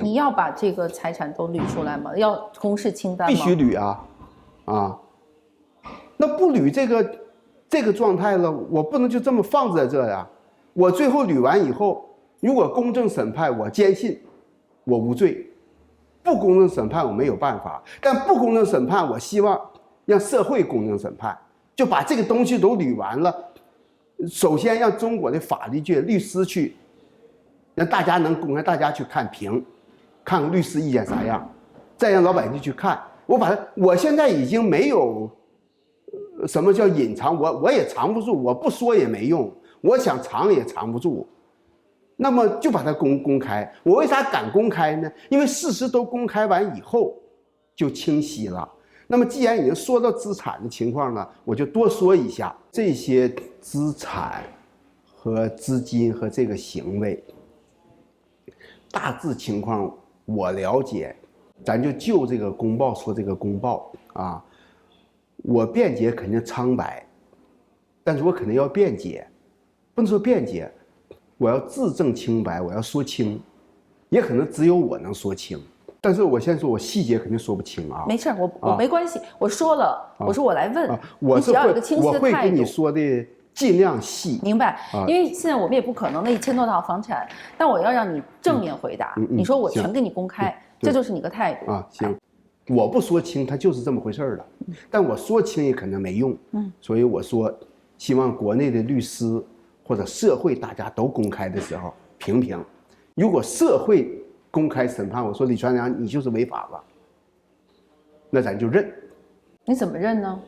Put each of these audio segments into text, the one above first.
你要把这个财产都捋出来吗？要公示清单吗？必须捋啊！那不捋这个状态了，我不能就这么放在这呀。我最后捋完以后，如果公正审判，我坚信我无罪；不公正审判，我没有办法。但不公正审判，我希望让社会公正审判，就把这个东西都捋完了。首先让中国的法律界律师去，让大家能公开，大家去看评，看律师意见啥样，再让老百姓去看。我现在已经没有什么叫隐藏，我也藏不住，我不说也没用，我想藏也藏不住。那么就把它公开。我为啥敢公开呢？因为事实都公开完以后就清晰了。那么既然已经说到资产的情况了，我就多说一下这些资产和资金和这个行为大致情况我了解，咱就这个公报说这个公报啊，我辩解肯定苍白，但是我肯定要辩解，不能说辩解，我要自证清白，我要说清，也可能只有我能说清。但是我先说，我细节肯定说不清啊。没事，我没关系，我说了，我说我来问，你只要有一个清晰的态度。我会跟你说的尽量细。明白，因为现在我们也不可能那1000多套房产，但我要让你正面回答。你说我全给你公开，这就是你个态度啊。行，我不说清，它就是这么回事了。但我说清也可能没用。所以我说，希望国内的律师或者社会大家都公开的时候评评，如果社会公开审判，我说李传良你就是违法了，那咱就认。你怎么认呢？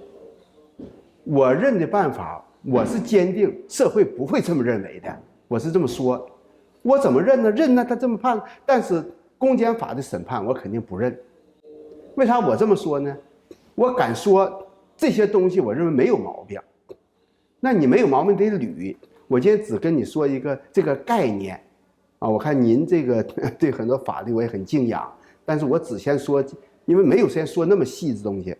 我认的办法，我是坚定社会不会这么认为的，我是这么说。我怎么认呢？认呢，他这么判，但是公检法的审判我肯定不认。为啥我这么说呢？我敢说这些东西我认为没有毛病。那你没有毛病得捋。我今天只跟你说一个这个概念啊，我看您这个对很多法律我也很敬仰，但是我只先说，因为没有时间说那么细的东西。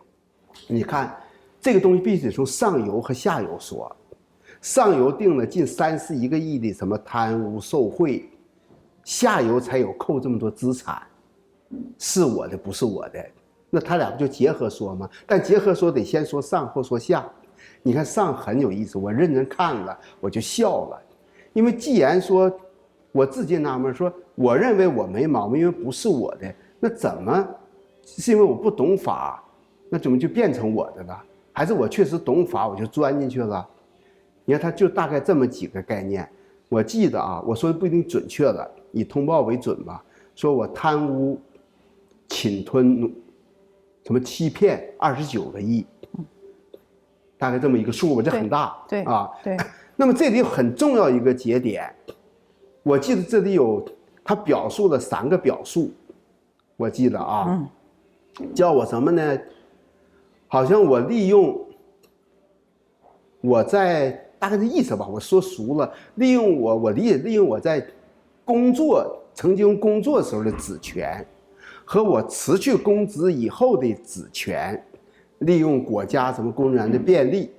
你看这个东西必须得从上游和下游说。上游定了近31个亿的什么贪污受贿，下游才有扣这么多资产，是我的不是我的，那他俩不就结合说吗？但结合说得先说上后说下。你看上很有意思，我认真看了我就笑了，因为既然说我自己纳闷，说我认为我没毛病，因为不是我的，那怎么是因为我不懂法，那怎么就变成我的了？还是我确实懂法，我就钻进去了？你看他就大概这么几个概念，我记得啊，我说的不一定准确了，以通报为准吧。说我贪污、侵吞、什么欺骗29个亿，大概这么一个数，我这很大，对啊，对。那么这里很重要一个节点，我记得这里有他表述了3个表述，我记得啊，叫我什么呢？好像我利用我在大概的意思吧，我说熟了，利用我理解利用我在曾经工作时候的职权，和我辞去公职以后的职权，利用国家什么公务员的便利，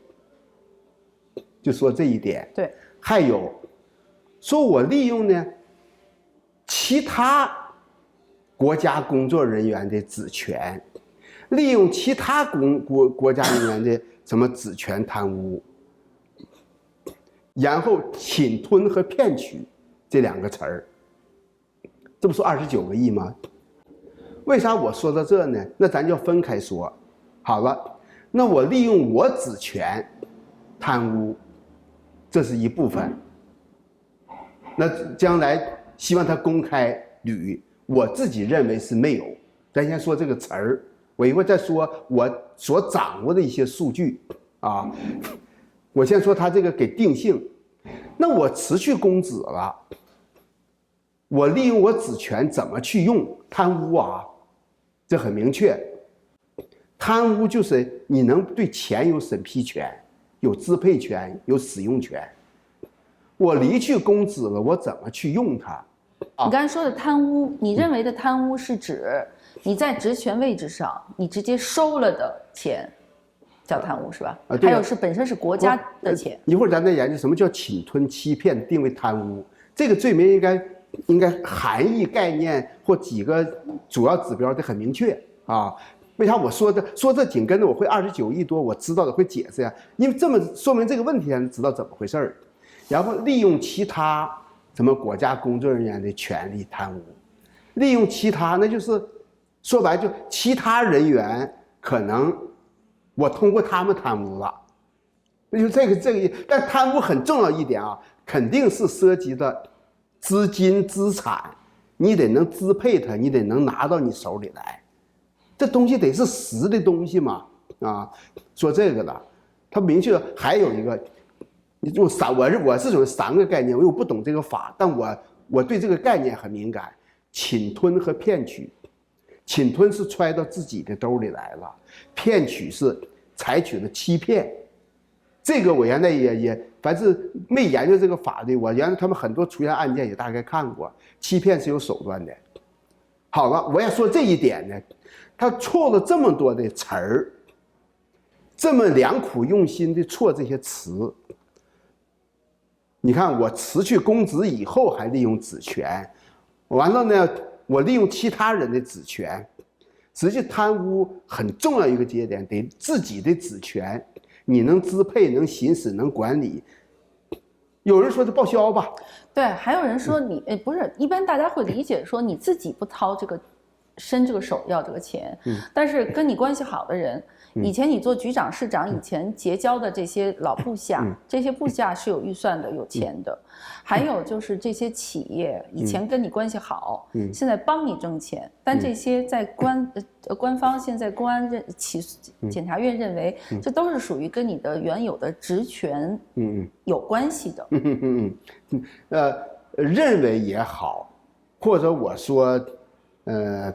就说这一点。对，还有说我利用呢其他国家工作人员的职权，利用其他国家人员的什么职权贪污，然后侵吞和骗取这2个词儿，这不说29个亿吗？为啥我说到这呢？那咱就分开说。好了，那我利用我职权贪污，这是一部分。那将来希望他公开捋，我自己认为是没有。咱先说这个词儿，我一会儿再说我所掌握的一些数据啊。我先说他这个给定性。那我辞去公职了，我利用我职权怎么去用？贪污啊，这很明确。贪污就是你能对钱有审批权、有支配权、有使用权。我离去公职了，我怎么去用它？你刚才说的贪污，你认为的贪污是指你在职权位置上，你直接收了的钱叫贪污是吧？对啊，还有是本身是国家的钱。一会儿咱再研究什么叫侵吞、欺骗定为贪污，这个罪名应该应该含义概念或几个主要指标得很明确啊。为啥我说这紧跟着我会29亿多，我知道的会解释呀？因为这么说明这个问题才能知道怎么回事儿。然后利用其他什么国家工作人员的权利贪污，利用其他那就是说白就其他人员可能我通过他们贪污了，那就这个。但贪污很重要一点啊，肯定是涉及的资金资产，你得能支配它，你得能拿到你手里来。这东西得是实的东西嘛，啊，说这个的，他明确还有一个，你就我是属于3个概念，因为我不懂这个法，但我对这个概念很敏感，侵吞和骗取，侵吞是揣到自己的兜里来了，骗取是采取了欺骗，这个我原来也凡是没研究这个法律，我原来他们很多出现案件也大概看过，欺骗是有手段的。好了，我要说这一点呢。他错了这么多的词儿，这么良苦用心的错这些词。你看，我辞去公职以后还利用职权，完了呢，我利用其他人的职权。实际贪污很重要一个节点，得自己的职权，你能支配、能行使、能管理。有人说是报销吧？对，还有人说你不是，一般大家会理解说你自己不掏这个。伸这个手要这个钱，但是跟你关系好的人，以前你做局长、市长以前结交的这些老部下，这些部下是有预算的、有钱的。还有就是这些企业以前跟你关系好，现在帮你挣钱，但这些在官方现在公安检察院认为，这都是属于跟你的原有的职权有关系的。认为也好，或者我说。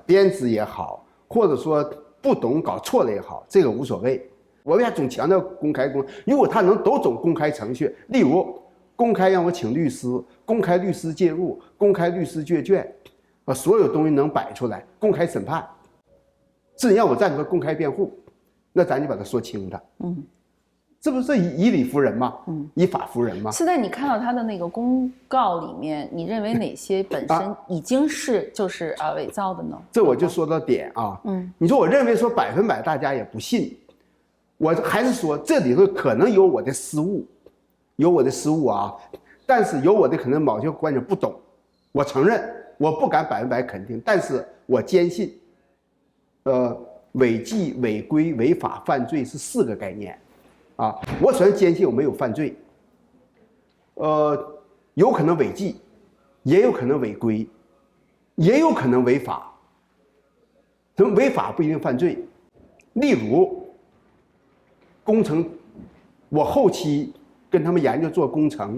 编织也好，或者说不懂搞错了也好，这个无所谓。我为啥总强调公开如果他能都走公开程序，例如公开让我请律师，公开律师介入，公开律师阅卷，把所有东西能摆出来，公开审判，至于让我站出来公开辩护，那咱就把它说清它。这不是以理服人吗？以法服人吗？现在你看到他的那个公告里面，你认为哪些本身已经是就是伪造的呢？这我就说到点啊。你说我认为说100%大家也不信，我还是说这里头可能有我的失误，啊，但是有我的可能某些观点不懂，我承认我不敢100%肯定，但是我坚信，违纪、违规、违法、犯罪是4个概念。我首先坚信我没有犯罪，有可能违纪，也有可能违规，也有可能违法。什么违法不一定犯罪？例如工程，我后期跟他们研究做工程，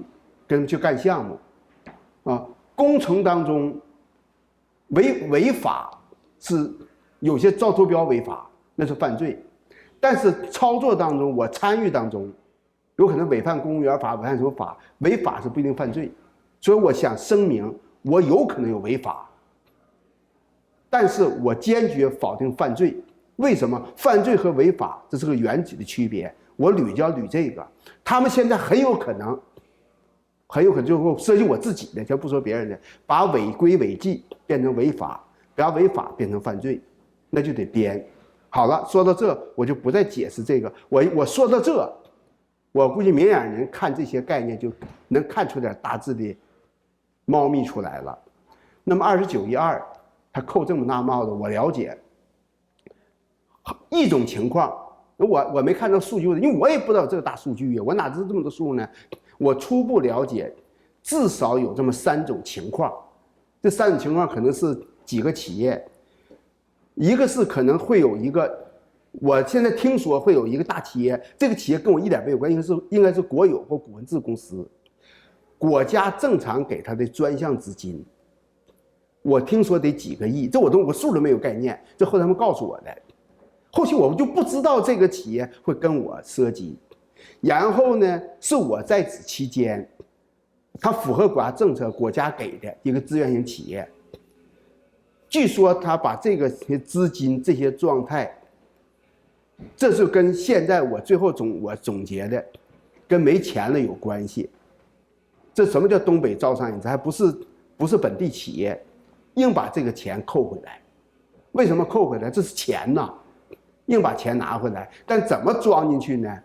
跟他们去干项目，工程当中违法是有些招投标违法，那是犯罪。但是操作当中，我参与当中，有可能违反公务员法，违反什么法？违法是不一定犯罪，所以我想声明，我有可能有违法，但是我坚决否定犯罪。为什么？犯罪和违法这是个原则的区别。我捋这个，他们现在很有可能就会涉及我自己的，先不说别人的，把违规违纪变成违法，把违法变成犯罪，那就得编。好了，说到这我就不再解释这个。我说到这，我估计明眼人看这些概念就能看出点大致的猫腻出来了。那么29.12，他扣这么大帽子，我了解一种情况，我没看到数据，因为我也不知道这个大数据呀，我哪知道这么多数呢？我初步了解，至少有这么3种情况。这3种情况可能是几个企业。一个是可能会有一个，我现在听说会有一个大企业，这个企业跟我一点没有关系，应该是国有或股份制公司，国家正常给他的专项资金，我听说得几个亿，这我数都没有概念，这后来他们告诉我的，后期我就不知道这个企业会跟我涉及，然后呢，是我在职期间，它符合国家政策，国家给的一个志愿型企业。据说他把这个资金这些状态，这是跟现在我最后总结的，跟没钱了有关系。这什么叫东北招商引资？还不是不是本地企业，硬把这个钱扣回来。为什么扣回来？这是钱呐，硬把钱拿回来，但怎么装进去呢？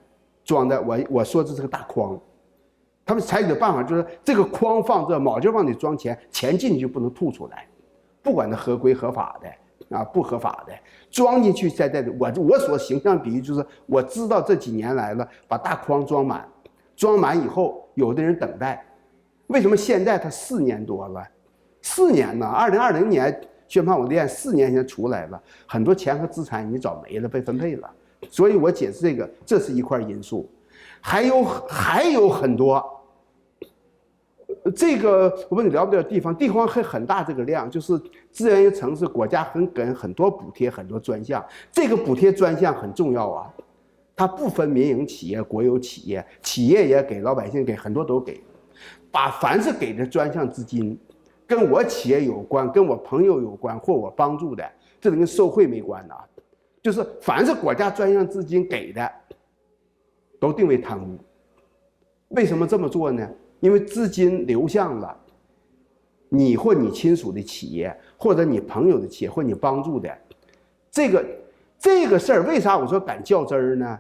装在我说这是个大筐，他们采取的办法就是这个筐放这，卯劲往里装钱，钱进去不能吐出来，不管它合规合法的啊，不合法的，装进去在这里。我所形象比喻就是，我知道这几年来了，把大筐装满，装满以后，有的人等待。为什么现在他4年多了？4年呢？2020年宣判我练4年前出来了，很多钱和资产已经早没了，被分配了。所以我解释这个，这是一块因素，还有很多。这个我问你了不了地方？地方很大，这个量就是资源型城市，国家给很多补贴，很多专项。这个补贴专项很重要啊，它不分民营企业、国有企业，企业也给，老百姓给，很多都给。把凡是给的专项资金，跟我企业有关，跟我朋友有关，或我帮助的，这跟受贿没关的啊。就是凡是国家专项资金给的，都定为贪污。为什么这么做呢？因为资金流向了你或你亲属的企业，或者你朋友的企业，或你帮助的。这个事儿，为啥我说敢较真儿呢？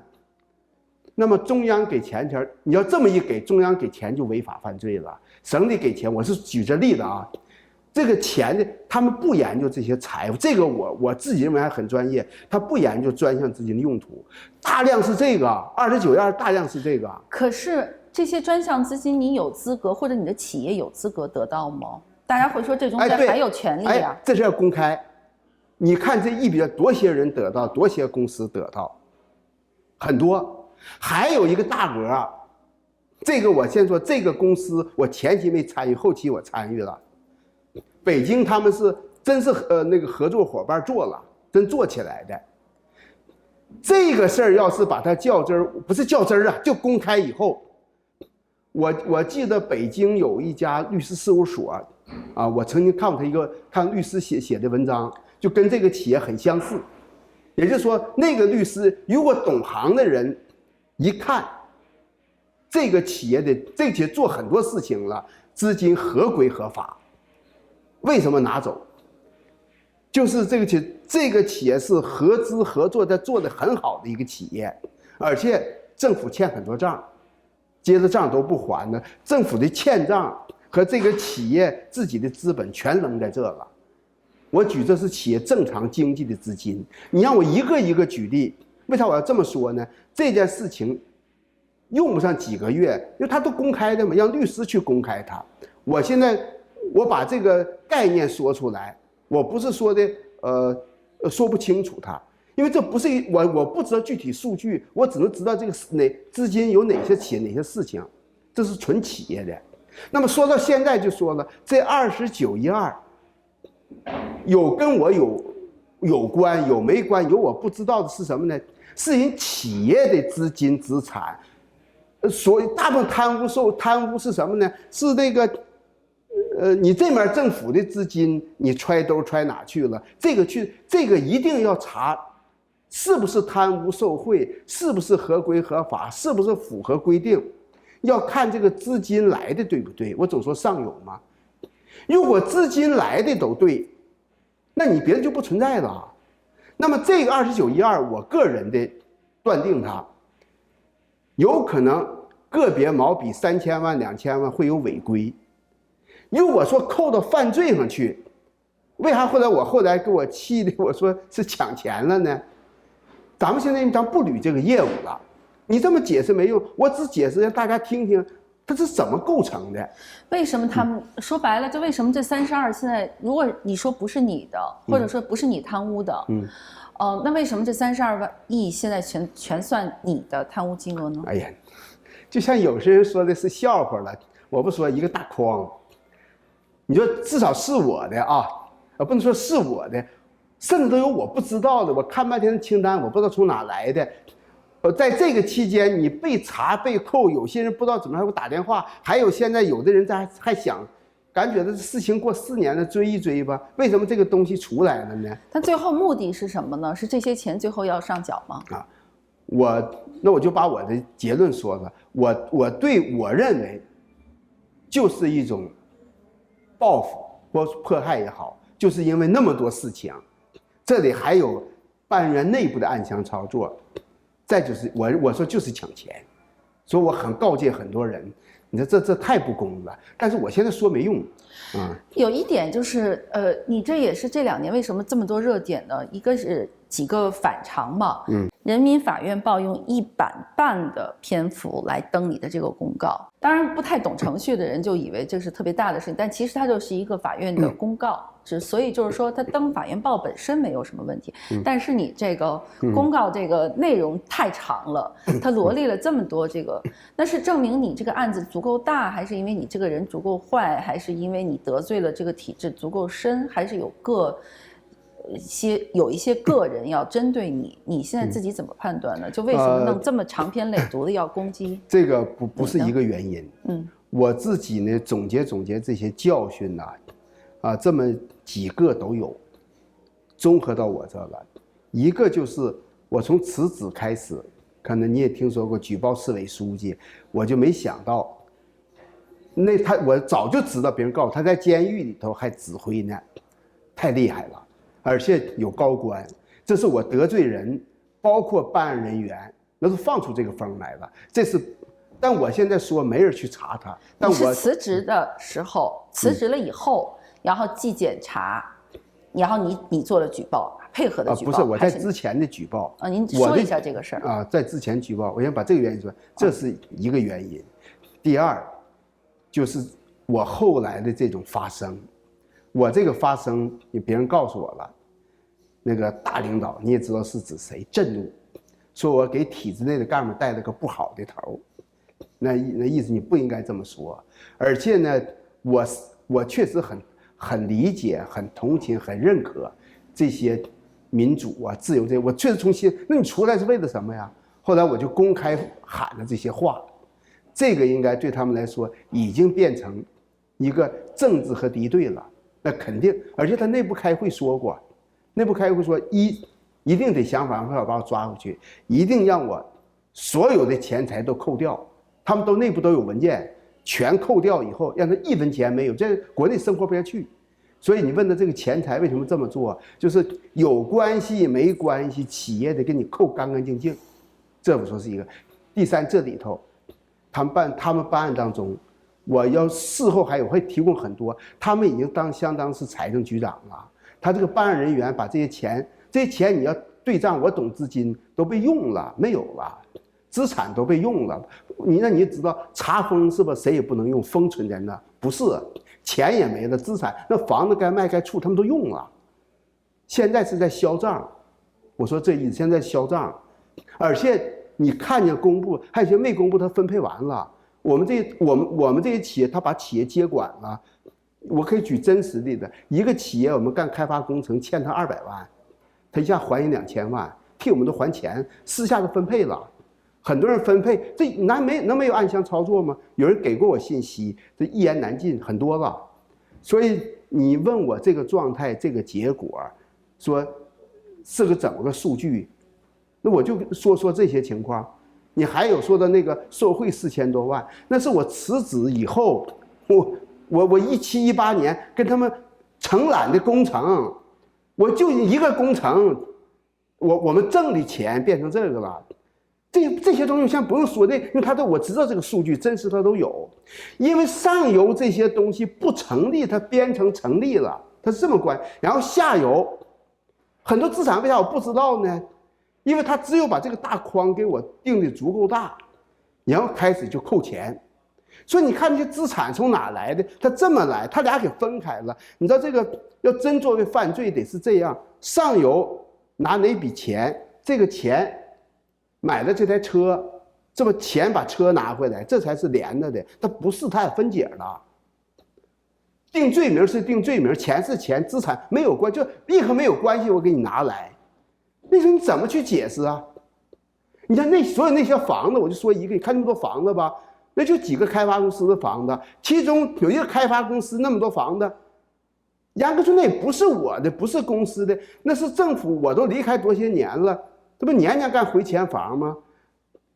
那么中央给钱前，你要这么一给，中央给钱就违法犯罪了。省里给钱，我是举这例子啊。这个钱呢，他们不研究这些财务，这个我自己认为还很专业。他不研究专项资金的用途，大量是这个29样，大量是这个。可是这些专项资金，你有资格或者你的企业有资格得到吗？大家会说这中间还有权利啊。这是要公开。你看这一笔多些人得到，多些公司得到，很多。还有一个大额，这个我先说，这个公司我前期没参与，后期我参与了。北京他们是真是那个合作伙伴做了，真做起来的。这个事儿要是把它较真儿，不是较真儿啊，就公开以后，我记得北京有一家律师事务所啊，我曾经看过看律师写的文章，就跟这个企业很相似。也就是说，那个律师如果懂行的人一看，这个企业做很多事情了，资金合规合法，为什么拿走？就是这个企业是合资合作在做的很好的一个企业，而且政府欠很多账，接着账都不还呢，政府的欠账和这个企业自己的资本全扔在这了。我举这是企业正常经济的资金，你让我一个一个举例，为啥我要这么说呢？这件事情用不上几个月，因为它都公开的嘛，让律师去公开它。我现在我把这个概念说出来，我不是说的说不清楚它，因为这不是我不知道具体数据，我只能知道这个资金有哪些企业哪些事情，这是纯企业的。那么说到现在就说了，这2912有跟我有关，有没关，有我不知道的是什么呢？是人企业的资金资产，所以大部分贪污是什么呢？是那个你这面政府的资金你揣兜揣哪去了？这个一定要查，是不是贪污受贿，是不是合规合法，是不是符合规定？要看这个资金来的对不对？我总说上有嘛。如果资金来的都对，那你别的就不存在了。那么这个2912，我个人的断定它有可能个别毛笔3000万、2000万会有违规。如果说扣到犯罪上去，为啥后来给我气的，我说是抢钱了呢？咱们现在不捋这个业务了，你这么解释没用，我只解释让大家听听。它是怎么构成的？为什么他们说白了，就为什么这32现在，如果你说不是你的，或者说不是你贪污的，那为什么这32万亿现在全算你的贪污金额呢？哎呀，就像有些人说的是笑话了，我不说一个大筐，你说至少是我的啊，不能说是我的，甚至都有我不知道的，我看半天的清单，我不知道从哪来的。在这个期间，你被查被扣，有些人不知道怎么还给我打电话，还有现在有的人还想，感觉这事情过4年了，追一追吧。为什么这个东西出来了呢？但最后目的是什么呢？是这些钱最后要上缴吗？那我就把我的结论说了，我认为就是一种报复或迫害也好，就是因为那么多事情，这里还有办案员内部的暗箱操作，再就是我说就是抢钱，所以我很告诫很多人，你说这太不公了。但是我现在说没用，有一点就是，你这也是这2年为什么这么多热点呢？一个是几个反常嘛，人民法院报用1版半的篇幅来登你的这个公告，当然不太懂程序的人就以为这是特别大的事情，但其实它就是一个法院的公告，所以就是说它登法院报本身没有什么问题，但是你这个公告这个内容太长了，它罗列了这么多这个，那是证明你这个案子足够大，还是因为你这个人足够坏，还是因为你得罪了这个体制足够深，还是有一些个人要针对你，你现在自己怎么判断呢？就为什么弄这么长篇累牍的要攻击？这个不是一个原因。我自己呢总结这些教训呐，这么几个都有，综合到我这了。一个就是我从辞职开始，可能你也听说过举报市委书记，我就没想到，我早就知道别人告诉他在监狱里头还指挥呢，太厉害了。而且有高官，这是我得罪人，包括办案人员，那是放出这个风来了。但我现在说没人去查他。但我是辞职的时候，辞职了以后，然后纪检查，然后你做了举报，配合的举报。不是我在之前的举报。您说一下这个事儿。在之前举报，我先把这个原因说，这是一个原因。第二，就是我后来的这种发声。我这个发声，别人告诉我了，那个大领导你也知道是指谁，震怒，说我给体制内的干部带了个不好的头，那意思你不应该这么说。而且呢，我确实很理解、很同情、很认可这些民主啊、自由这些，我确实从心。那你出来是为了什么呀？后来我就公开喊了这些话，这个应该对他们来说已经变成一个政治和敌对了。那肯定，而且他内部开会说过，内部开会说一定得想法把我抓回去，一定让我所有的钱财都扣掉，他们内部都有文件，全扣掉以后，让他1分钱没有，这国内生活不下去。所以你问的这个钱财为什么这么做，就是有关系没关系，企业得给你扣干干净净，这不说是一个。第三，这里头他们办案当中。我要事后还有会提供很多，他们已经相当是财政局长了。他这个办案人员把这些钱你要对账，我懂资金都被用了，没有了，资产都被用了。你也知道，查封是吧？谁也不能用，封存在那，不是，钱也没了，资产那房子该卖该处他们都用了。现在是在销账，我说这意思，现在销账，而且你看见公布，还有些没公布，他分配完了。我们这些企业，他把企业接管了。我可以举真实例子，一个企业我们干开发工程欠他200万，他一下还你2000万，替我们都还钱，私下都分配了。很多人分配，这能没有暗箱操作吗？有人给过我信息，这一言难尽，很多了。所以你问我这个状态，这个结果，说是个怎么个数据，那我就说这些情况。你还有说的那个受贿4000多万，那是我辞职以后，我17、18年跟他们承揽的工程，我就一个工程，我们挣的钱变成这个了。这些东西先不用说，因为我知道这个数据真实，它都有。因为上游这些东西不成立，它编程成立了，它是这么关。然后下游很多资产为啥我不知道呢？因为他只有把这个大框给我定的足够大，然后开始就扣钱。所以你看这些资产从哪来的？他这么来，他俩给分开了。你知道这个要真作为犯罪得是这样：上游拿哪笔钱，这个钱买了这台车，这么钱把车拿回来，这才是连着的。它不是，它也分解了。定罪名是定罪名，钱是钱，资产没有关，就立刻没有关系，我给你拿来。那时候你怎么去解释啊？你看所有那些房子，我就说一个，你看那么多房子吧，那就几个开发公司的房子，其中有一个开发公司那么多房子，严格说那也不是我的，不是公司的，那是政府，我都离开多些年了，这不年年干回迁房吗？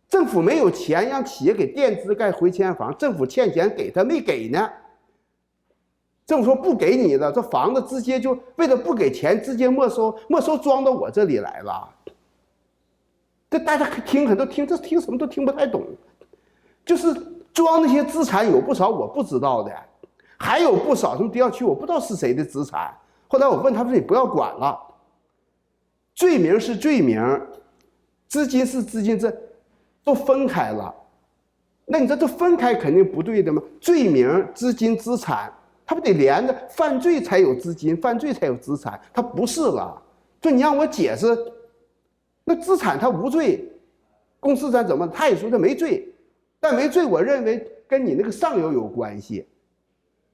政府没有钱让企业给垫资盖回迁房，政府欠钱给他没给呢。政府说不给你了，这房子直接就为了不给钱，直接没收，装到我这里来了。这大家听很多听，这听什么都听不太懂，就是装那些资产有不少我不知道的，还有不少什么调去我不知道是谁的资产。后来我问他们说你不要管了，罪名是罪名，资金是资金，这都分开了。那你这分开肯定不对的吗？罪名、资金、资产，它不得连着？犯罪才有资金，犯罪才有资产，它不是了。就你让我解释，那资产它无罪，公司咱怎么？他也说他没罪，但没罪，我认为跟你那个上游有关系。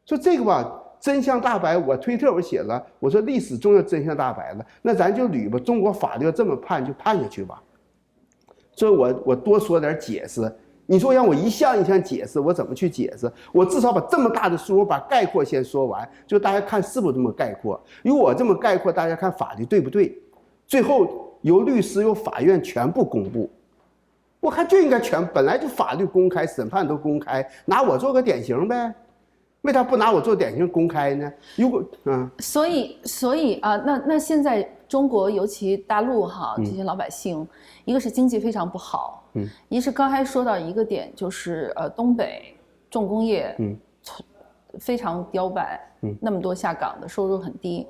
说这个吧，真相大白，我推特我写了，我说历史终要真相大白了，那咱就捋吧，中国法律要这么判就判下去吧。所以我多说点解释。你说让我一项一项解释，我怎么去解释？我至少把这么大的书，我把概括先说完，就大家看是不是这么概括。如果我这么概括，大家看法律对不对？最后由律师、由法院全部公布，我看就应该本来就法律公开，审判都公开，拿我做个典型呗。为啥不拿我做典型公开呢？如果所以啊，那现在中国尤其大陆哈，这些老百姓，一个是经济非常不好，一是刚才说到一个点，就是东北重工业，非常凋败，那么多下岗的，收入很低，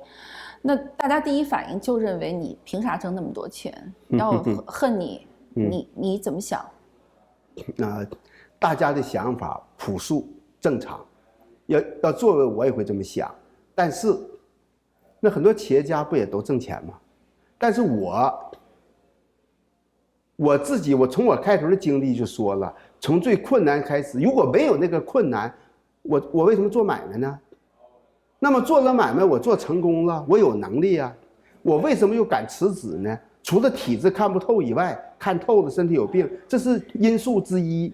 那大家第一反应就认为你凭啥挣那么多钱？然后恨你，你怎么想？大家的想法朴素正常。要作为我也会这么想，但是那很多企业家不也都挣钱吗？但是我自己，我从我开头的经历就说了，从最困难开始，如果没有那个困难，我为什么做买卖呢？那么做了买卖，我做成功了，我有能力啊，我为什么又敢辞职呢？除了体质看不透以外，看透了身体有病，这是因素之一。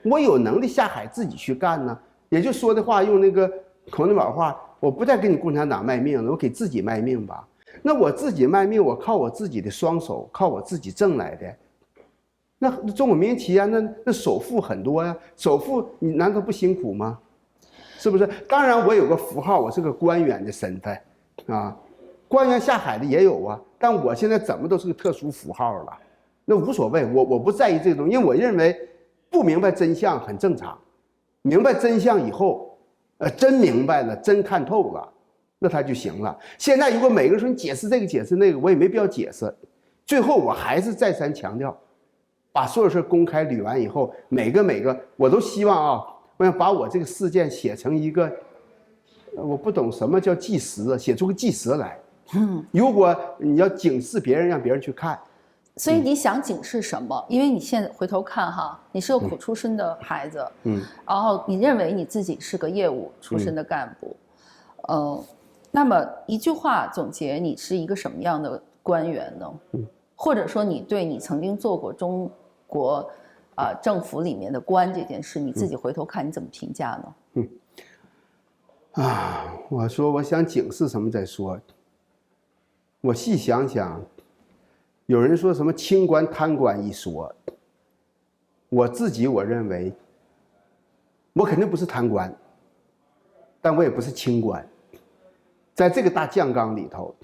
我有能力下海自己去干呢。也就说的话，用那个孔令宝话，我不再给你共产党卖命了，我给自己卖命吧。那我自己卖命，我靠我自己的双手，靠我自己挣来的。那中国民营企业那首富很多呀，首富你难道不辛苦吗？是不是？当然我有个符号，我是个官员的身份啊，官员下海的也有啊，但我现在怎么都是个特殊符号了，那无所谓，我不在意这个东西，因为我认为不明白真相很正常。明白真相以后，真明白了，真看透了，那他就行了。现在如果每个人说你解释这个解释那个，我也没必要解释。最后我还是再三强调，把所有事公开捋完以后，每个我都希望啊，我想把我这个事件写成一个，我不懂什么叫纪实，写出个纪实来。如果你要警示别人，让别人去看。所以你想警示什么？因为你现在回头看哈，你是个苦出身的孩子，然后你认为你自己是个业务出身的干部，那么一句话总结，你是一个什么样的官员呢？或者说你对你曾经做过中国政府里面的官这件事，你自己回头看你怎么评价呢？我说我想警示什么再说，我细想想。有人说什么清官贪官一说，我自己我认为，我肯定不是贪官，但我也不是清官，在这个大酱缸里头，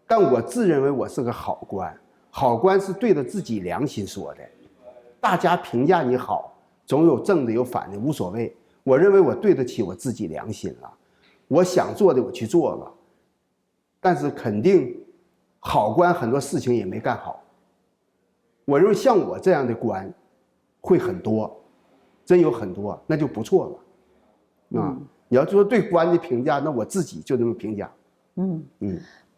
但我自认为我是个好官，好官是对着自己良心说的，大家评价你好，总有正的有反的无所谓，我认为我对得起我自己良心了，我想做的我去做了，但是肯定。好官很多事情也没干好，我认为像我这样的官会很多，真有很多，那就不错了。你要说对官的评价，那我自己就这么评价。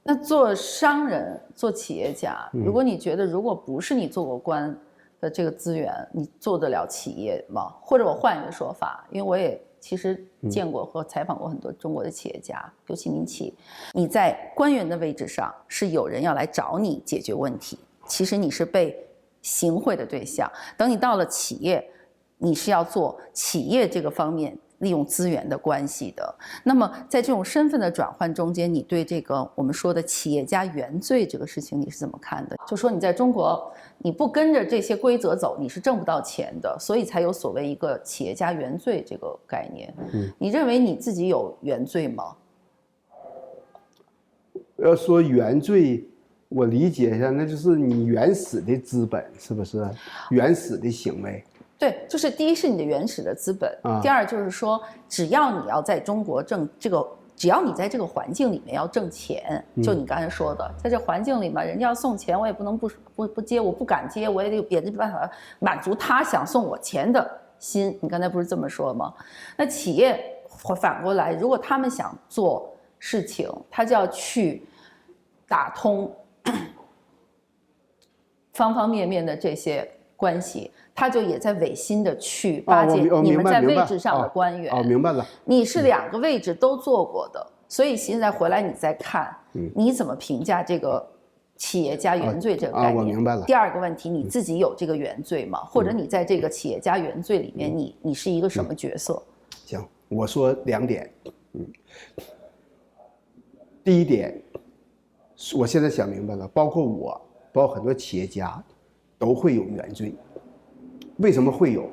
那做商人、做企业家，如果你觉得如果不是你做过官的这个资源，你做得了企业吗？或者我换一个说法，因为我也其实见过和采访过很多中国的企业家，尤其民企。你在官员的位置上，是有人要来找你解决问题，其实你是被行贿的对象。等你到了企业，你是要做企业这个方面利用资源的关系的。那么在这种身份的转换中间，你对这个我们说的企业家原罪这个事情你是怎么看的？就说你在中国你不跟着这些规则走，你是挣不到钱的，所以才有所谓一个企业家原罪这个概念。你认为你自己有原罪吗？要说原罪，我理解一下，那就是你原始的资本，是不是？原始的行为。对，就是第一是你的原始的资本，第二就是说，只要你要在中国只要你在这个环境里面要挣钱，就你刚才说的，在这环境里面，人家要送钱，我也不能不接，我不敢接，我也得有别的办法满足他想送我钱的心。你刚才不是这么说吗？那企业反过来，如果他们想做事情，他就要去打通方方面面的这些关系，他就也在违心的去巴结你们在位置上的官员。明白了。你是2个位置都做过的，所以现在回来你再看，你怎么评价这个企业家原罪这个概念？我明白了。第二个问题，你自己有这个原罪吗？或者你在这个企业家原罪里面，你是一个什么角色？行，我说2点。第一点，我现在想明白了，包括很多企业家都会有原罪。为什么会有？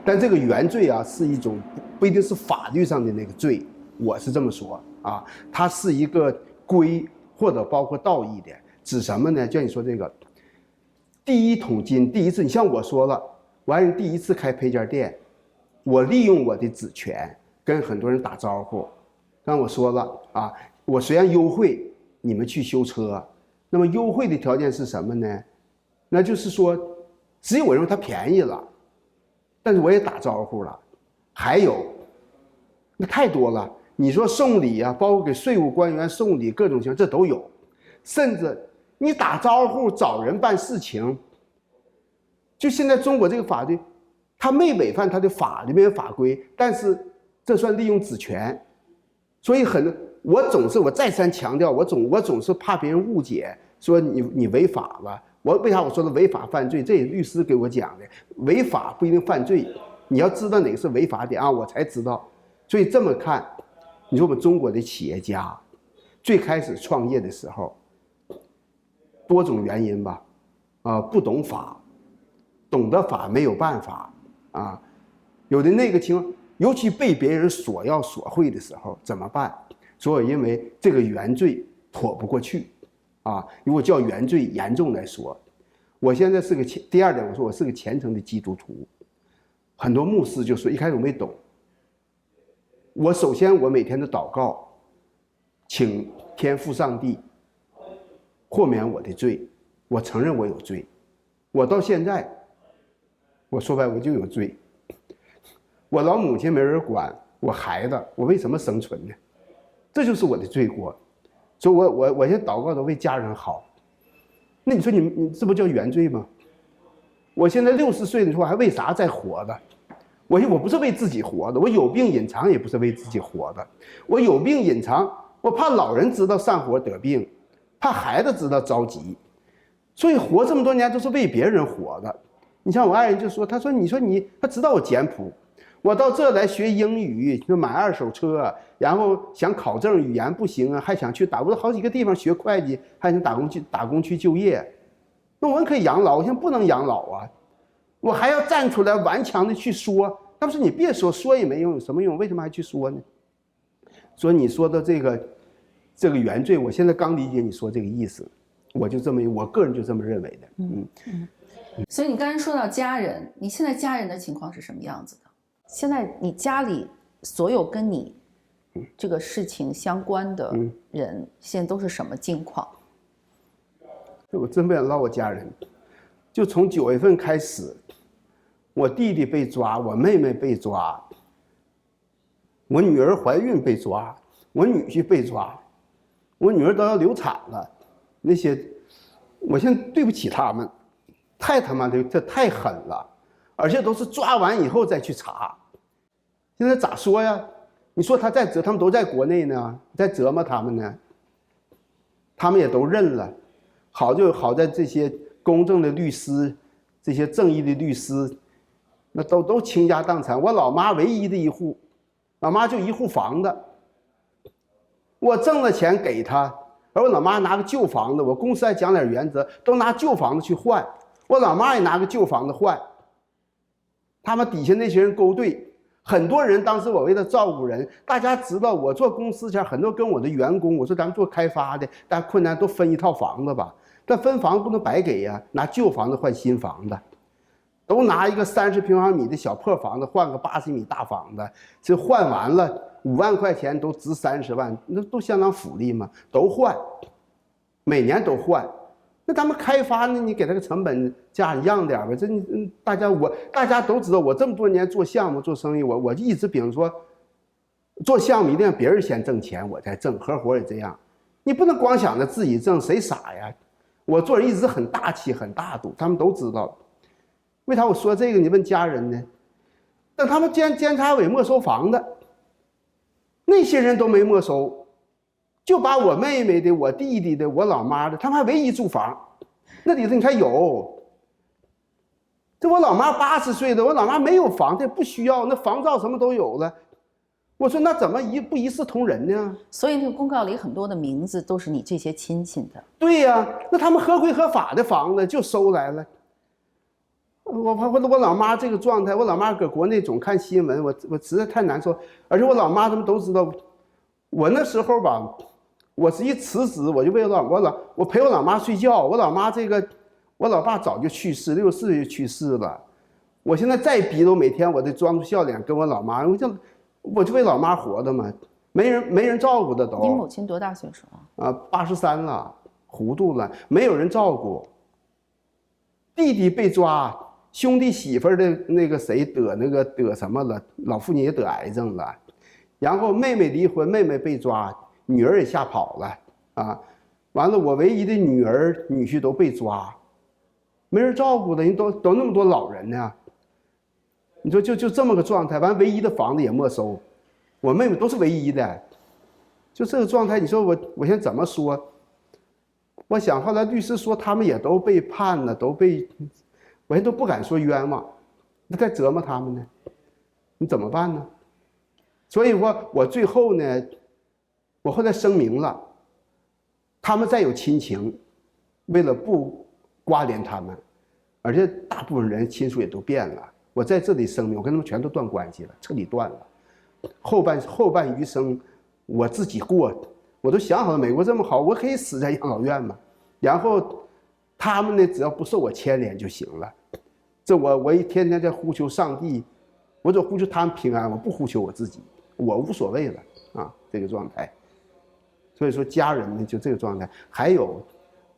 但这个原罪啊，是一种不一定是法律上的那个罪，我是这么说啊，它是一个规或者包括道义的，指什么呢？就像你说这个，第一桶金，第一次，你像我说了，我爱人第一次开配件店，我利用我的职权跟很多人打招呼，刚我说了啊，我虽然优惠你们去修车，那么优惠的条件是什么呢？那就是说，只有我认为它便宜了，但是我也打招呼了。还有，那太多了。你说送礼啊，包括给税务官员送礼，各种情况这都有。甚至你打招呼找人办事情，就现在中国这个法律，他没违反他的法律面法规，但是这算利用职权。所以我再三强调，我总是怕别人误解，说你违法了。为啥我说的违法犯罪？这也是律师给我讲的，违法不一定犯罪，你要知道哪个是违法点啊，我才知道。所以这么看，你说我们中国的企业家最开始创业的时候，多种原因吧，不懂法，懂得法没有办法啊，有的那个情况，尤其被别人索要索贿的时候怎么办？所以因为这个原罪躲不过去啊，如果叫原罪严重来说，我现在是个第二点，我说我是个虔诚的基督徒，很多牧师就说一开始我没懂，我首先我每天的祷告，请天父上帝豁免我的罪，我承认我有罪，我到现在，我说白我就有罪，我老母亲没人管，我孩子我为什么生存呢？这就是我的罪过，所以我现在祷告都为家人好。那你说你这不叫原罪吗？我现在60岁的时候还为啥在活的？我不是为自己活的，我有病隐藏也不是为自己活的，我有病隐藏，我怕老人知道上火得病，怕孩子知道着急，所以活这么多年都是为别人活的。你像我爱人就说，他知道我简朴。我到这来学英语，就买2手车，然后想考证，语言不行啊，还想去我好几个地方学会计，还想打工去就业。那我们可以养老，我现在不能养老啊，我还要站出来顽强的去说。他们说你别说也没用，有什么用？为什么还去说呢？所以你说的这个原罪，我现在刚理解你说这个意思，我个人就这么认为的。所以你刚才说到家人，你现在家人的情况是什么样子的？现在你家里所有跟你这个事情相关的人，现在都是什么境况？我真不想唠我家人，就从9月份开始，我弟弟被抓，我妹妹被抓，我女儿怀孕被抓，我女婿被抓，我女儿都要流产了，那些我现在对不起他们，太他妈的这太狠了。而且都是抓完以后再去查，现在咋说呀？你说他们都在国内呢，在折磨他们呢，他们也都认了。好在这些公正的律师，这些正义的律师，那都倾家荡产。我老妈唯一的一户老妈就一户房子，我挣了钱给她，而我老妈拿个旧房子，我公司还讲点原则，都拿旧房子去换，我老妈也拿个旧房子换。他们底下那些人勾兑，很多人当时我为了照顾人，大家知道我做公司前很多跟我的员工，我说咱们做开发的，但困难都分一套房子吧，但分房子不能白给呀，拿旧房子换新房子。都拿一个30平方米的小破房子换个80米大房子，这换完了5万块钱都值30万，那都相当福利嘛，都换，每年都换。那咱们开发呢，你给他个成本价一样点呗。这大家都知道，我这么多年做项目做生意，我一直秉说，做项目一定让别人先挣钱，我再挣，合伙也这样。你不能光想着自己挣，谁傻呀？我做人一直很大气很大度，他们都知道。为啥我说这个？你问家人呢？等他们监察委没收房子，那些人都没没收，就把我妹妹的、我弟弟的、我老妈的，他们还唯一住房，那里头你看有。这我老妈80岁的，我老妈没有房，这不需要，那房照什么都有了。我说那怎么不一视同仁呢？所以那个公告里很多的名字都是你这些亲戚的。对呀，那他们合规合法的房子就收来了。我老妈这个状态，我老妈搁国内总看新闻，我实在太难受。而且我老妈他们都知道，我那时候吧，我是一辞职，我就为了我陪我老妈睡觉。我老妈这个，我老爸早就去世，64岁就去世了。我现在再逼都每天我得装出笑脸跟我老妈，我就为老妈活的嘛，没人照顾的都。你母亲多大岁数啊？83了，糊涂了，没有人照顾。弟弟被抓。兄弟媳妇的那个谁得什么了？老父亲也得癌症了，然后妹妹离婚，妹妹被抓，女儿也吓跑了啊！完了，我唯一的女儿女婿都被抓，没人照顾的，人都那么多老人呢。你说就这么个状态，完唯一的房子也没收，我妹妹都是唯一的，就这个状态，你说我现在怎么说？我想后来律师说他们也都被判了，都被。我现在都不敢说冤枉，那再折磨他们呢？你怎么办呢？所以我最后呢，我后来声明了，他们再有亲情，为了不刮连他们，而且大部分人亲属也都变了，我在这里声明，我跟他们全都断关系了，彻底断了。后半余生我自己过，我都想好了，美国这么好，我可以死在养老院嘛，然后。他们呢，只要不受我牵连就行了。这我一天天在呼求上帝，我只呼求他们平安，我不呼求我自己，我无所谓了啊，这个状态。所以说家人呢就这个状态，还有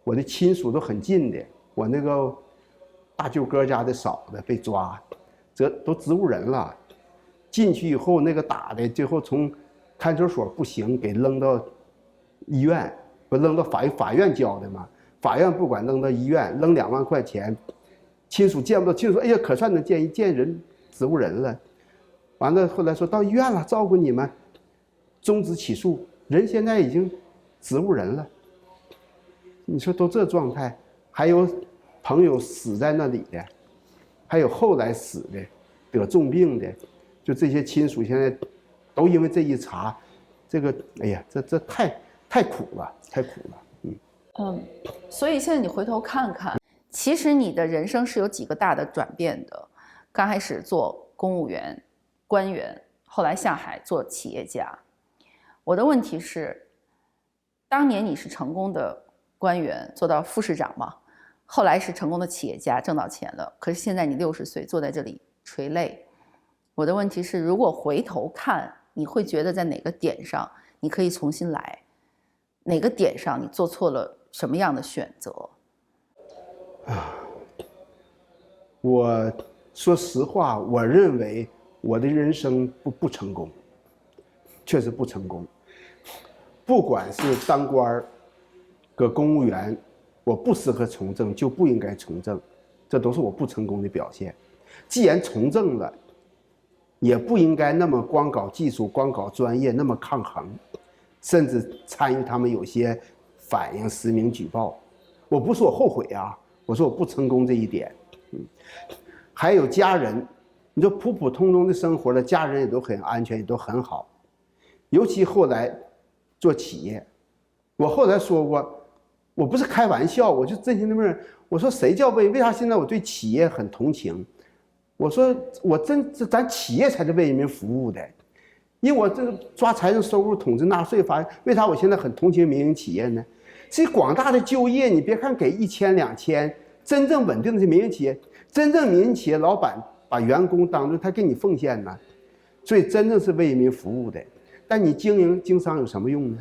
我的亲属都很近的，我那个大舅哥家的嫂子被抓，这都植物人了，进去以后那个打的，最后从看守所不行，给扔到医院，不扔到法院交的嘛。法院不管扔到医院，扔2万块钱，亲属见不到，亲属说：“哎呀，可算能见人植物人了。”完了，后来说到医院了，照顾你们，终止起诉，人现在已经植物人了。你说都这状态，还有朋友死在那里的，还有后来死的，得重病的，就这些亲属现在都因为这一茬，这个哎呀，这太苦了，太苦了。所以现在你回头看看，其实你的人生是有几个大的转变的。刚开始做公务员、官员，后来下海做企业家。我的问题是，当年你是成功的官员，做到副市长嘛，后来是成功的企业家，挣到钱了。可是现在你60岁，坐在这里垂泪。我的问题是，如果回头看，你会觉得在哪个点上你可以重新来？哪个点上你做错了？什么样的选择？我说实话，我认为我的人生不成功，确实不成功。不管是当官搁公务员，我不适合从政，就不应该从政，这都是我不成功的表现。既然从政了，也不应该那么光搞技术、光搞专业，那么抗衡，甚至参与他们有些。反映实名举报，我不是我后悔啊，我说我不成功这一点。还有家人，你说普普通通的生活了，家人也都很安全，也都很好。尤其后来做企业，我后来说过，我不是开玩笑，我就真心的问，我说谁叫为啥现在我对企业很同情？我说咱企业才是为人民服务的，因为我这个抓财政收入、统计纳税，发现为啥我现在很同情民营企业呢？这广大的就业，你别看给1000、2000，真正稳定的是民营企业，真正民营企业老板把员工当作他给你奉献呢，所以真正是为人民服务的。但你经商有什么用呢？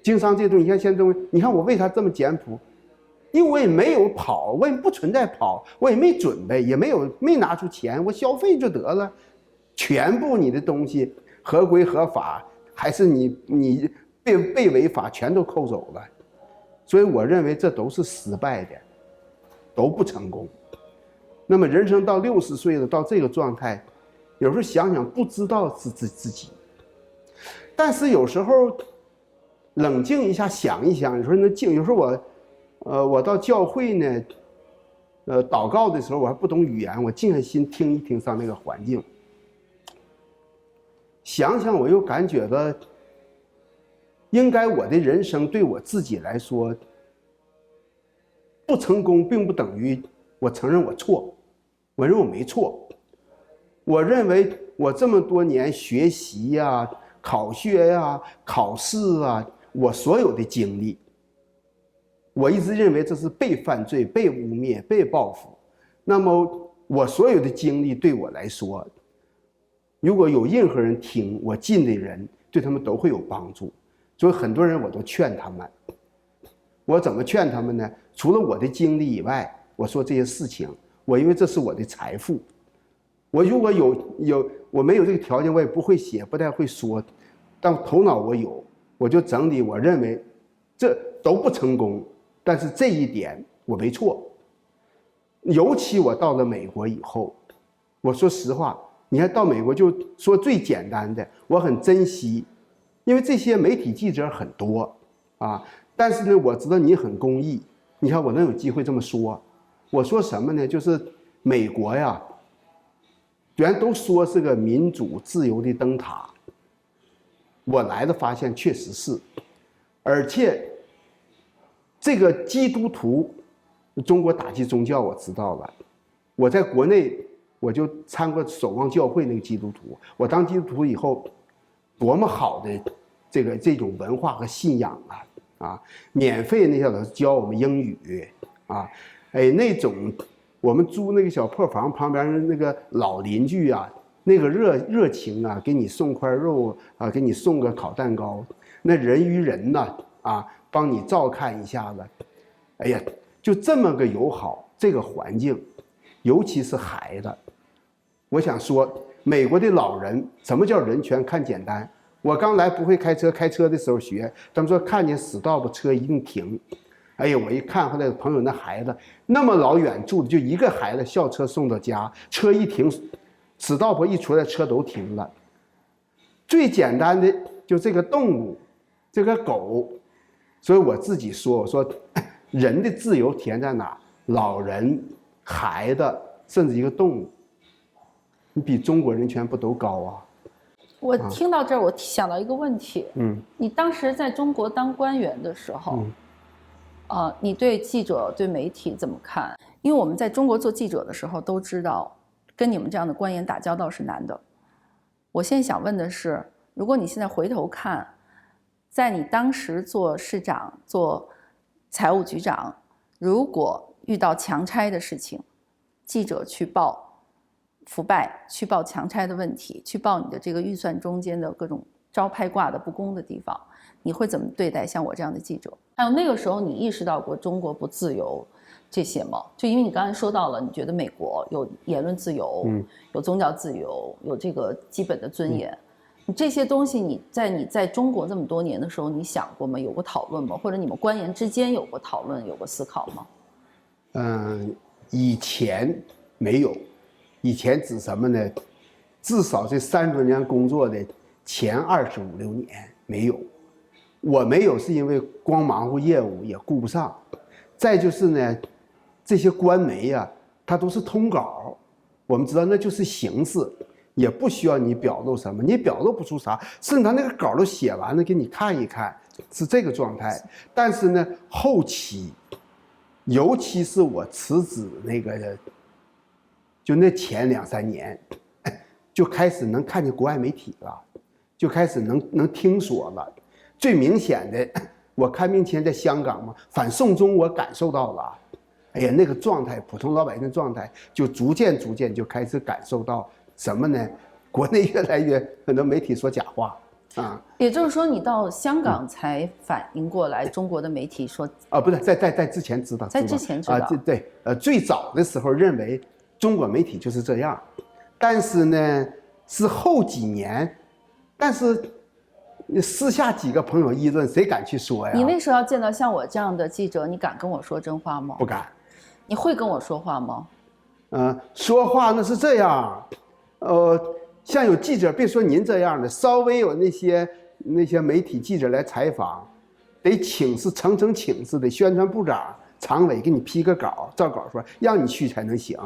经商这东西，你看现在你看我为啥这么简朴？因为我也没有跑，我也不存在跑，我也没准备，也没拿出钱，我消费就得了。全部你的东西合规合法，还是你被违法，全都扣走了。所以我认为这都是失败的，都不成功。那么人生到60岁了，到这个状态，有时候想想不知道是自己，但是有时候冷静一下想一想，有时候能静。有时候我到教会呢，祷告的时候我还不懂语言，我静下心听一听上那个环境，想想我又感觉到，应该我的人生对我自己来说，不成功并不等于我承认我错，我认为我没错。我认为我这么多年学习呀、考学呀、考试啊，我所有的经历，我一直认为这是被犯罪、被污蔑、被报复。那么我所有的经历对我来说，如果有任何人听，我近的人对他们都会有帮助。所以很多人我都劝他们。我怎么劝他们呢？除了我的经历以外，我说这些事情，我因为这是我的财富。我如果我没有这个条件，我也不会写，不太会说，但头脑我有，我就整理。我认为这都不成功，但是这一点我没错。尤其我到了美国以后，我说实话，你看到美国就说最简单的，我很珍惜，因为这些媒体记者很多啊。但是呢，我知道你很公益，你看我能有机会这么说，我说什么呢？就是美国呀，原来都说是个民主自由的灯塔，我来了发现确实是，而且这个基督徒，中国打击宗教我知道了，我在国内我就参过守望教会那个基督徒，我当基督徒以后，多么好的这种文化和信仰啊！免费那些老师教我们英语啊，哎，那种我们租那个小破房旁边那个老邻居啊，那个热情啊，给你送块肉啊，给你送个烤蛋糕，那人与人呢啊，帮你照看一下子，哎呀，就这么个友好，这个环境，尤其是孩子，我想说，美国的老人什么叫人权？看简单。我刚来不会开车，开车的时候学，他们说看见死道不车一定停。哎呀，我一看后来朋友那孩子那么老远住的，就一个孩子校车送到家，车一停，死道婆一出来车都停了。最简单的就这个动物，这个狗，所以我自己说，我说人的自由体现在哪？老人、孩子，甚至一个动物，你比中国人权不都高啊？我听到这儿，我想到一个问题。你当时在中国当官员的时候，你对记者、对媒体怎么看？因为我们在中国做记者的时候都知道，跟你们这样的官员打交道是难的。我现在想问的是，如果你现在回头看，在你当时做市长、做财务局长，如果遇到强拆的事情，记者去报腐败，去报强拆的问题，去报你的这个预算中间的各种招拍挂的不公的地方，你会怎么对待像我这样的记者？还有那个时候你意识到过中国不自由这些吗？就因为你刚才说到了，你觉得美国有言论自由，有宗教自由，有这个基本的尊严，你这些东西你在中国这么多年的时候，你想过吗？有过讨论吗？或者你们官员之间有过讨论，有过思考吗？以前没有。以前指什么呢？至少这30多年工作的前25、6年没有。我没有是因为光忙活业务也顾不上。再就是呢，这些官媒啊，它都是通稿，我们知道那就是形式，也不需要你表露什么，你表露不出啥，甚至他那个稿都写完了给你看一看，是这个状态。但是呢，后期，尤其是我辞职那个，就那前2、3年，就开始能看见国外媒体了，就开始能听说了。最明显的，我看病前在香港嘛，反送中我感受到了。哎呀，那个状态，普通老百姓的状态，就逐渐就开始感受到什么呢？国内越来越很多媒体说假话啊。也就是说，你到香港才反应过来，中国的媒体说啊，不是在之前知道，在之前知道啊，对，最早的时候认为中国媒体就是这样，但是呢，是后几年，但是私下几个朋友议论，谁敢去说呀？你那时候要见到像我这样的记者，你敢跟我说真话吗？不敢。你会跟我说话吗？说话那是这样，像有记者，别说您这样的，稍微有那些媒体记者来采访，得请示层请示的宣传部长、常委给你批个稿，照稿说，让你去才能行，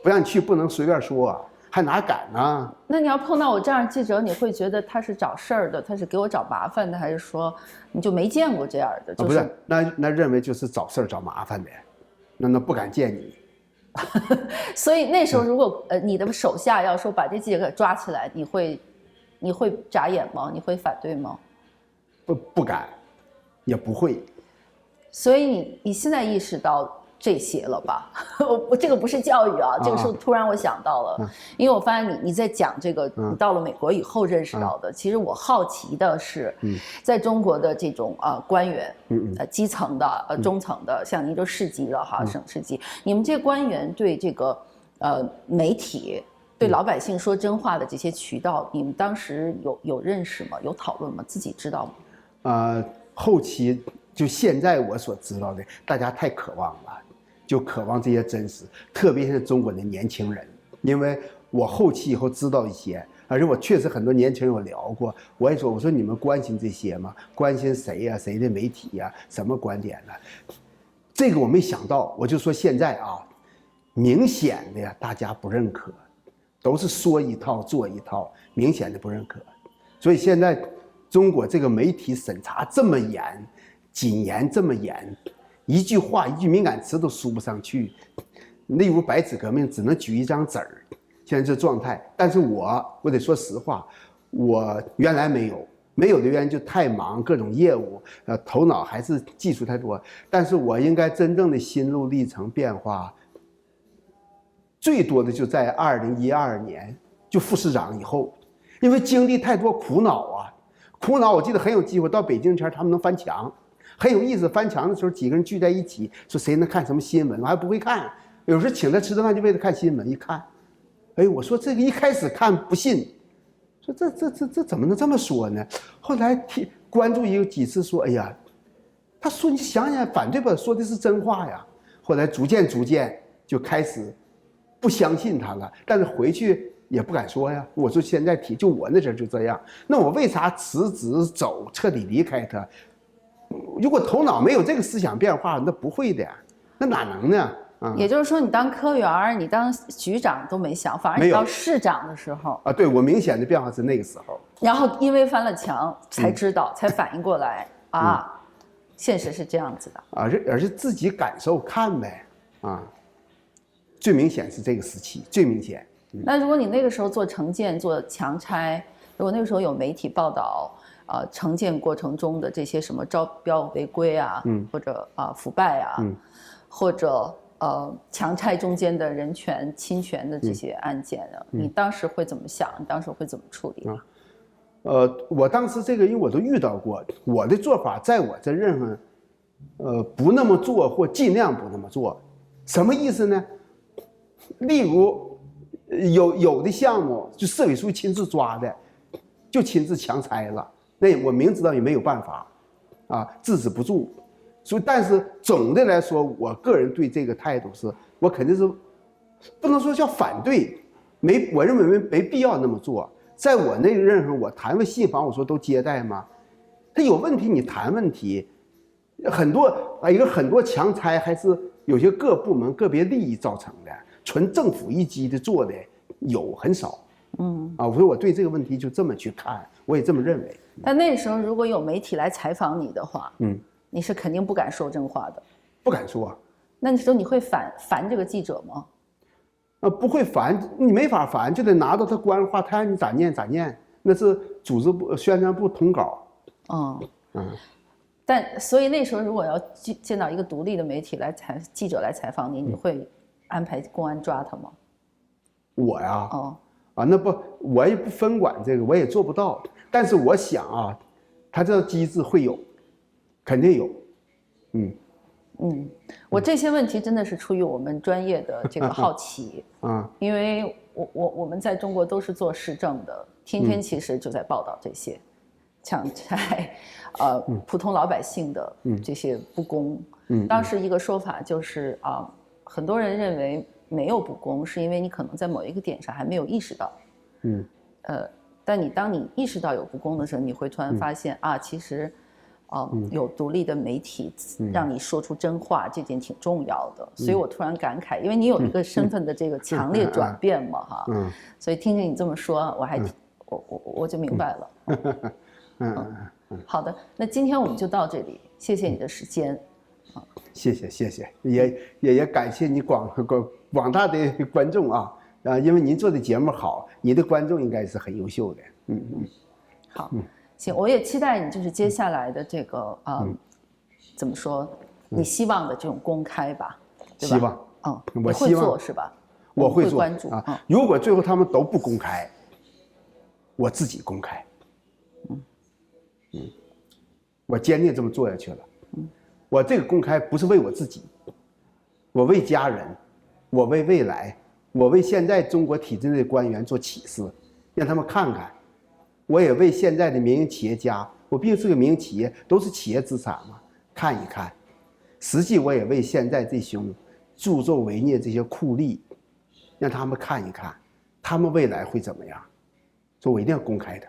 不让你去不能随便说，还哪敢呢？那你要碰到我这样的记者，你会觉得他是找事儿的，他是给我找麻烦的，还是说你就没见过这样的？就是、不是，那认为就是找事儿找麻烦的，那不敢见你。所以那时候，如果你的手下要说把这记者给抓起来，你会眨眼吗？你会反对吗？不敢，也不会。所以你现在意识到这些了吧？这个不是教育啊，这个是突然我想到了，因为我发现你在讲这个，你到了美国以后认识到的。其实我好奇的是，在中国的这种官员，基层的中层的，像您就市级了哈，省市级，你们这些官员对这个媒体、对老百姓说真话的这些渠道，你们当时有认识吗？有讨论吗？自己知道吗？后期就现在我所知道的，大家太渴望了。就渴望这些真实，特别是中国的年轻人，因为我后期以后知道一些，而且我确实很多年轻人我聊过，我也说，我说你们关心这些吗？关心谁呀？谁的媒体呀？什么观点呢？这个我没想到，我就说现在啊，明显的呀，大家不认可，都是说一套做一套，明显的不认可，所以现在中国这个媒体审查这么严，谨严这么严。一句话一句敏感词都输不上去，例如白纸革命只能举一张纸儿，现在这状态。但是我得说实话，我原来没有的原因就太忙，各种业务，头脑还是技术太多。但是我应该真正的心路历程变化，最多的就在2012年就副市长以后，因为经历太多苦恼啊，我记得很有机会到北京前他们能翻墙。很有意思，翻墙的时候几个人聚在一起，说谁能看什么新闻，我还不会看。有时候请他吃顿饭就为了看新闻，一看，哎，我说这个一开始看不信，说这怎么能这么说呢？后来关注几次，说哎呀，他说你想想反对吧，说的是真话呀。后来逐渐就开始不相信他了，但是回去也不敢说呀。我说现在就我那阵就这样，那我为啥辞职走，彻底离开他？如果头脑没有这个思想变化，那不会的，那哪能呢？也就是说，你当科员，你当局长都没想，反而你到市长的时候对我明显的变化是那个时候。然后因为翻了墙，才知道，才反应过来现实是这样子的而是自己感受看呗最明显是这个时期，最明显。那如果你那个时候做城建、做强拆，如果那个时候有媒体报道。城建过程中的这些什么招标违规或者腐败或者强拆中间的人权侵权的这些案件你当时会怎么想？你当时会怎么处理？我当时这个，因为我都遇到过，我的做法在我这任上，不那么做或尽量不那么做，什么意思呢？例如有的项目就市委书记亲自抓的，就亲自强拆了。那我明知道也没有办法，制止不住，所以但是总的来说，我个人对这个态度是，我肯定是不能说叫反对，我认为没必要那么做。在我那个任上，我谈问信访，我说都接待吗？他有问题你谈问题，很多强拆还是有些各部门个别利益造成的，纯政府一机的做的很少。所以我对这个问题就这么去看，我也这么认为。但那时候如果有媒体来采访你的话，你是肯定不敢说真话的。不敢说。那时候你会烦这个记者吗？不会烦，你没法烦，就得拿到他官话，他让你咋念咋念，那是组织部、宣传部通稿。但所以那时候如果要见到一个独立的媒体记者来采访你，你会安排公安抓他吗？我呀，那不，我也不分管这个，我也做不到。但是我想啊，他这个机制会有，肯定有。我这些问题真的是出于我们专业的这个好奇因为我们在中国都是做时政的，天天其实就在报道这些抢债普通老百姓的这些不公。当时一个说法就是很多人认为没有不公，是因为你可能在某一个点上还没有意识到。但当你意识到有不公的时候，你会突然发现其实有独立的媒体让你说出真话，这点挺重要的。所以我突然感慨，因为你有一个身份的这个强烈转变嘛所以听着你这么说，我就明白了。好的，那今天我们就到这里，谢谢你的时间。谢谢，也感谢你广大的观众因为您做的节目好，你的观众应该是很优秀的。好。行，我也期待你就是接下来的这个怎么说？你希望的这种公开吧，对吧？希望我会做是吧？我会做关注如果最后他们都不公开，我自己公开。我坚定这么做下去了。我这个公开不是为我自己，我为家人，我为未来，我为现在中国体制内的官员做启示，让他们看看。我也为现在的民营企业家，我毕竟是个民营企业，都是企业资产嘛，看一看。实际我也为现在这群助纣为虐这些酷吏，让他们看一看，他们未来会怎么样。所以我一定要公开的。